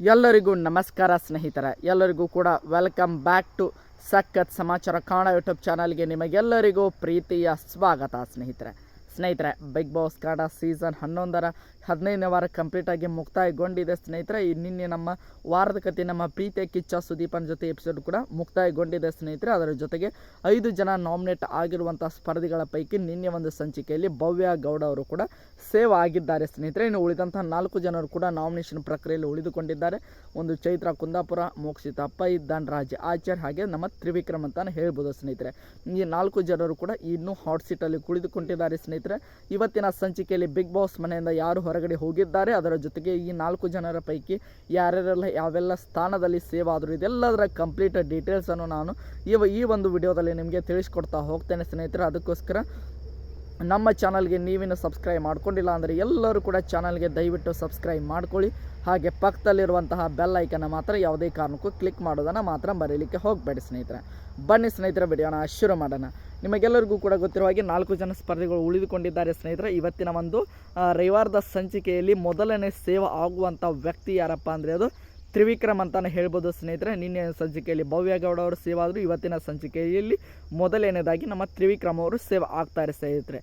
ಎಲ್ಲರಿಗೂ ನಮಸ್ಕಾರ ಸ್ನೇಹಿತರೆ, ಎಲ್ಲರಿಗೂ ಕೂಡ ವೆಲ್ಕಮ್ ಬ್ಯಾಕ್ ಟು ಸಖತ್ ಸಮಾಚಾರ ಕನ್ನಡ ಯೂಟ್ಯೂಬ್ ಚಾನಲ್ಗೆ ನಿಮಗೆಲ್ಲರಿಗೂ ಪ್ರೀತಿಯ ಸ್ವಾಗತ ಸ್ನೇಹಿತರೆ ಬಿಗ್ ಬಾಸ್ ಕನ್ನಡ ಸೀಸನ್ 11ರ 15ನೇ ವಾರ ಕಂಪ್ಲೀಟಾಗಿ ಮುಕ್ತಾಯಗೊಂಡಿದೆ ಸ್ನೇಹಿತರೆ. ನಿನ್ನೆ ನಮ್ಮ ವಾರದ ಕತೆ ನಮ್ಮ ಪ್ರೀತಿಯ ಕಿಚ್ಚ ಸುದೀಪನ ಜೊತೆ ಎಪಿಸೋಡ್ ಕೂಡ ಮುಕ್ತಾಯಗೊಂಡಿದೆ ಸ್ನೇಹಿತರೆ. ಅದರ ಜೊತೆಗೆ 5 ಜನ ನಾಮಿನೇಟ್ ಆಗಿರುವಂಥ ಸ್ಪರ್ಧಿಗಳ ಪೈಕಿ ನಿನ್ನೆ ಒಂದು ಸಂಚಿಕೆಯಲ್ಲಿ ಭವ್ಯ ಗೌಡ ಅವರು ಕೂಡ ಸೇವ್ ಆಗಿದ್ದಾರೆ ಸ್ನೇಹಿತರೆ. ಇನ್ನು ಉಳಿದಂತಹ 4 ಜನರು ಕೂಡ ನಾಮಿನೇಷನ್ ಪ್ರಕ್ರಿಯೆಯಲ್ಲಿ ಉಳಿದುಕೊಂಡಿದ್ದಾರೆ. ಒಂದು ಚೈತ್ರ ಕುಂದಾಪುರ, ಮೋಕ್ಷಿತಾ ಪೈ, ಧನರಾಜ್ ಆಚಾರ್ ಹಾಗೆ ನಮ್ಮ ತ್ರಿವಿಕ್ರಮ್ ಅಂತಾನೆ ಹೇಳ್ಬೋದು ಸ್ನೇಹಿತರೆ. ಈ 4 ಜನರು ಕೂಡ ಇನ್ನೂ ಹಾಟ್ ಸೀಟಲ್ಲಿ ಕುಳಿತುಕೊಂಡಿದ್ದಾರೆ ಸ್ನೇಹಿತರೆ. ಇವತ್ತಿನ ಸಂಚಿಕೆಯಲ್ಲಿ ಬಿಗ್ ಬಾಸ್ ಮನೆಯಿಂದ ಯಾರು ಹೊರಗಡೆ ಹೋಗಿದ್ದಾರೆ, ಅದರ ಜೊತೆಗೆ ಈ 4 ಜನರ ಪೈಕಿ ಯಾರ್ಯಾರೆಲ್ಲ ಯಾವೆಲ್ಲ ಸ್ಥಾನದಲ್ಲಿ ಸೇವ್ ಆದರು, ಇದೆಲ್ಲದರ ಕಂಪ್ಲೀಟ್ ಡೀಟೇಲ್ಸನ್ನು ನಾನು ಈ ಒಂದು ವಿಡಿಯೋದಲ್ಲಿ ನಿಮಗೆ ತಿಳಿಸ್ಕೊಡ್ತಾ ಹೋಗ್ತೇನೆ ಸ್ನೇಹಿತರೆ. ಅದಕ್ಕೋಸ್ಕರ ನಮ್ಮ ಚಾನಲ್ಗೆ ನೀವೇನು ಸಬ್ಸ್ಕ್ರೈಬ್ ಮಾಡ್ಕೊಂಡಿಲ್ಲ ಅಂದರೆ ಎಲ್ಲರೂ ಕೂಡ ಚಾನಲ್ಗೆ ದಯವಿಟ್ಟು ಸಬ್ಸ್ಕ್ರೈಬ್ ಮಾಡ್ಕೊಳ್ಳಿ. ಹಾಗೆ ಪಕ್ಕದಲ್ಲಿರುವಂತಹ ಬೆಲ್ ಐಕನ್ನ ಮಾತ್ರ ಯಾವುದೇ ಕಾರಣಕ್ಕೂ ಕ್ಲಿಕ್ ಮಾಡೋದನ್ನು ಮಾತ್ರ ಬರೀಲಿಕ್ಕೆ ಹೋಗಬೇಡಿ ಸ್ನೇಹಿತರೆ. ಬನ್ನಿ ಸ್ನೇಹಿತರೆ, ವಿಡಿಯೋನ ಶುರು ಮಾಡೋಣ. ನಿಮಗೆಲ್ಲರಿಗೂ ಕೂಡ ಗೊತ್ತಿರುವ ಹಾಗೆ 4 ಜನ ಸ್ಪರ್ಧಿಗಳು ಉಳಿದುಕೊಂಡಿದ್ದಾರೆ ಸ್ನೇಹಿತರೆ. ಇವತ್ತಿನ ಒಂದು ರವಿವಾರದ ಸಂಚಿಕೆಯಲ್ಲಿ ಮೊದಲನೇ ಸೇವ್ ಆಗುವಂಥ ವ್ಯಕ್ತಿ ಯಾರಪ್ಪ ಅಂದರೆ ಅದು ತ್ರಿವಿಕ್ರಮ್ ಅಂತಾನೆ ಹೇಳ್ಬೋದು ಸ್ನೇಹಿತರೆ. ನಿನ್ನೆ ಸಂಚಿಕೆಯಲ್ಲಿ ಭವ್ಯ ಗೌಡ ಅವರು ಸೇವ್ ಆದರು. ಇವತ್ತಿನ ಸಂಚಿಕೆಯಲ್ಲಿ ಮೊದಲನೇದಾಗಿ ನಮ್ಮ ತ್ರಿವಿಕ್ರಮ್ ಅವರು ಸೇವ್ ಆಗ್ತಾರೆ ಸ್ನೇಹಿತರೆ.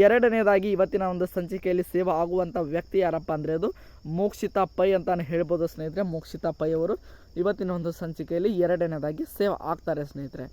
ಎರಡನೇದಾಗಿ ಇವತ್ತಿನ ಒಂದು ಸಂಚಿಕೆಯಲ್ಲಿ ಸೇವ್ ಆಗುವಂಥ ವ್ಯಕ್ತಿ ಯಾರಪ್ಪ ಅಂದರೆ ಅದು ಮೋಕ್ಷಿತಾ ಪೈ ಅಂತಾನೆ ಹೇಳ್ಬೋದು ಸ್ನೇಹಿತರೆ. ಮೋಕ್ಷಿತಾ ಪೈ ಅವರು ಇವತ್ತಿನ ಒಂದು ಸಂಚಿಕೆಯಲ್ಲಿ ಎರಡನೇದಾಗಿ ಸೇವ್ ಆಗ್ತಾರೆ ಸ್ನೇಹಿತರೆ.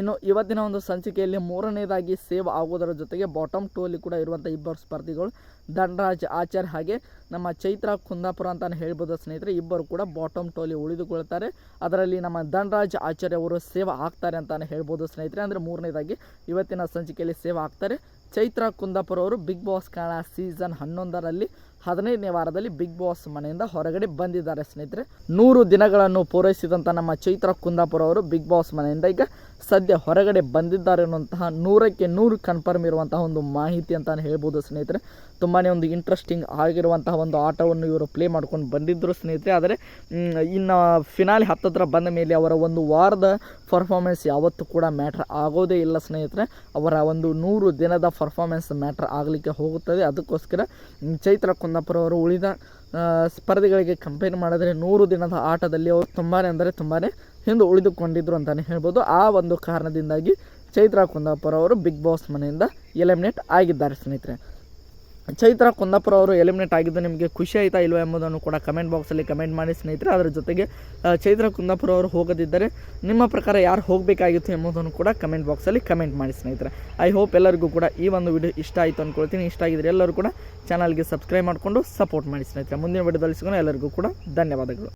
ಇನ್ನು ಇವತ್ತಿನ ಒಂದು ಸಂಚಿಕೆಯಲ್ಲಿ ಮೂರನೇದಾಗಿ ಸೇವ್ ಆಗೋದರ ಜೊತೆಗೆ ಬಾಟಮ್ 2 ಅಲ್ಲಿ ಕೂಡ ಇರುವಂಥ ಇಬ್ಬರು ಸ್ಪರ್ಧಿಗಳು ಧನರಾಜ್ ಆಚಾರ್ ಹಾಗೆ ನಮ್ಮ ಚೈತ್ರ ಕುಂದಾಪುರ ಅಂತಾನೆ ಹೇಳ್ಬೋದು ಸ್ನೇಹಿತರೆ. ಇಬ್ಬರು ಕೂಡ ಬಾಟಮ್ 2 ಅಲ್ಲಿ ಉಳಿದುಕೊಳ್ತಾರೆ. ಅದರಲ್ಲಿ ನಮ್ಮ ಧನರಾಜ್ ಆಚಾರ್ಯ ಅವರು ಸೇವ್ ಆಗ್ತಾರೆ ಅಂತಾನೆ ಹೇಳ್ಬೋದು ಸ್ನೇಹಿತರೆ. ಅಂದರೆ ಮೂರನೇದಾಗಿ ಇವತ್ತಿನ ಸಂಚಿಕೆಯಲ್ಲಿ ಸೇವ್ ಆಗ್ತಾರೆ. ಚೈತ್ರ ಕುಂದಾಪುರ ಅವರು ಬಿಗ್ ಬಾಸ್ ಕನ್ನಡ ಸೀಸನ್ 11ರಲ್ಲಿ 15ನೇ ವಾರದಲ್ಲಿ ಬಿಗ್ ಬಾಸ್ ಮನೆಯಿಂದ ಹೊರಗಡೆ ಬಂದಿದ್ದಾರೆ ಸ್ನೇಹಿತರೆ. 100 ದಿನಗಳನ್ನು ಪೂರೈಸಿದಂಥ ನಮ್ಮ ಚೈತ್ರ ಕುಂದಾಪುರ ಅವರು ಬಿಗ್ ಬಾಸ್ ಮನೆಯಿಂದ ಈಗ ಸದ್ಯ ಹೊರಗಡೆ ಬಂದಿದ್ದಾರೆ ಅನ್ನುವಂತಹ 100ಕ್ಕೆ 100 ಕನ್ಫರ್ಮ್ ಇರುವಂತಹ ಒಂದು ಮಾಹಿತಿ ಅಂತಾನೆ ಹೇಳ್ಬೋದು ಸ್ನೇಹಿತರೆ. ತುಂಬಾ ಒಂದು ಇಂಟ್ರೆಸ್ಟಿಂಗ್ ಆಗಿರುವಂತಹ ಒಂದು ಆಟವನ್ನು ಇವರು ಪ್ಲೇ ಮಾಡ್ಕೊಂಡು ಬಂದಿದ್ದರು ಸ್ನೇಹಿತರೆ. ಆದರೆ ಇನ್ನು ಫಿನಾಲೆ ಹತ್ತಿರ ಬಂದ ಮೇಲೆ ಅವರ ಒಂದು ವಾರದ ಪರ್ಫಾರ್ಮೆನ್ಸ್ ಯಾವತ್ತೂ ಕೂಡ ಮ್ಯಾಟ್ರ್ ಆಗೋದೇ ಇಲ್ಲ ಸ್ನೇಹಿತರೆ. ಅವರ ಒಂದು 100 ದಿನದ ಪರ್ಫಾರ್ಮೆನ್ಸ್ ಮ್ಯಾಟ್ರ್ ಆಗಲಿಕ್ಕೆ ಹೋಗುತ್ತದೆ. ಅದಕ್ಕೋಸ್ಕರ ಚೈತ್ರ ಕುಂದಾಪುರ ಅವರು ಉಳಿದ ಸ್ಪರ್ಧೆಗಳಿಗೆ ಕಂಪೇರ್ ಮಾಡಿದ್ರೆ 100 ದಿನದ ಆಟದಲ್ಲಿ ಅವರು ತುಂಬಾ ಅಂದರೆ ತುಂಬಾ ಹಿಂದೆ ಉಳಿದುಕೊಂಡಿದ್ರು ಅಂತಲೇ ಹೇಳ್ಬೋದು. ಆ ಒಂದು ಕಾರಣದಿಂದಾಗಿ ಚೈತ್ರ ಕುಂದಾಪುರ ಅವರು ಬಿಗ್ ಬಾಸ್ ಮನೆಯಿಂದ ಎಲಿಮಿನೇಟ್ ಆಗಿದ್ದಾರೆ ಸ್ನೇಹಿತರೆ. ಚೈತ್ರ ಕುಂದಾಪುರ ಅವರು ಎಲಿಮಿನೇಟ್ ಆಗಿದ್ದು ನಿಮಗೆ ಖುಷಿ ಆಯಿತಾ ಇಲ್ವಾ ಎಂಬುದನ್ನು ಕೂಡ ಕಮೆಂಟ್ ಬಾಕ್ಸಲ್ಲಿ ಕಮೆಂಟ್ ಮಾಡಿ ಸ್ನೇಹಿತರೆ. ಅದರ ಜೊತೆಗೆ ಚೈತ್ರ ಕುಂದಾಪುರ ಅವರು ಹೋಗದಿದ್ದರೆ ನಿಮ್ಮ ಪ್ರಕಾರ ಯಾರು ಹೋಗಬೇಕಾಗಿತ್ತು ಎಂಬುದನ್ನು ಕೂಡ ಕಮೆಂಟ್ ಬಾಕ್ಸಲ್ಲಿ ಕಮೆಂಟ್ ಮಾಡಿ ಸ್ನೇಹಿತರೆ. ಐ ಹೋಪ್ ಎಲ್ಲರಿಗೂ ಕೂಡ ಈ ಒಂದು ವಿಡಿಯೋ ಇಷ್ಟ ಆಯಿತು ಅಂದ್ಕೊಳ್ತೀನಿ. ಇಷ್ಟ ಆಗಿದ್ರೆ ಎಲ್ಲರೂ ಕೂಡ ಚಾನಲ್ಗೆ ಸಬ್ಸ್ಕ್ರೈಬ್ ಮಾಡಿಕೊಂಡು ಸಪೋರ್ಟ್ ಮಾಡಿ ಸ್ನೇಹಿತರೆ. ಮುಂದಿನ ವಿಡಿಯೋದಲ್ಲಿ ಸಿಗೋಣ. ಎಲ್ಲರಿಗೂ ಕೂಡ ಧನ್ಯವಾದಗಳು.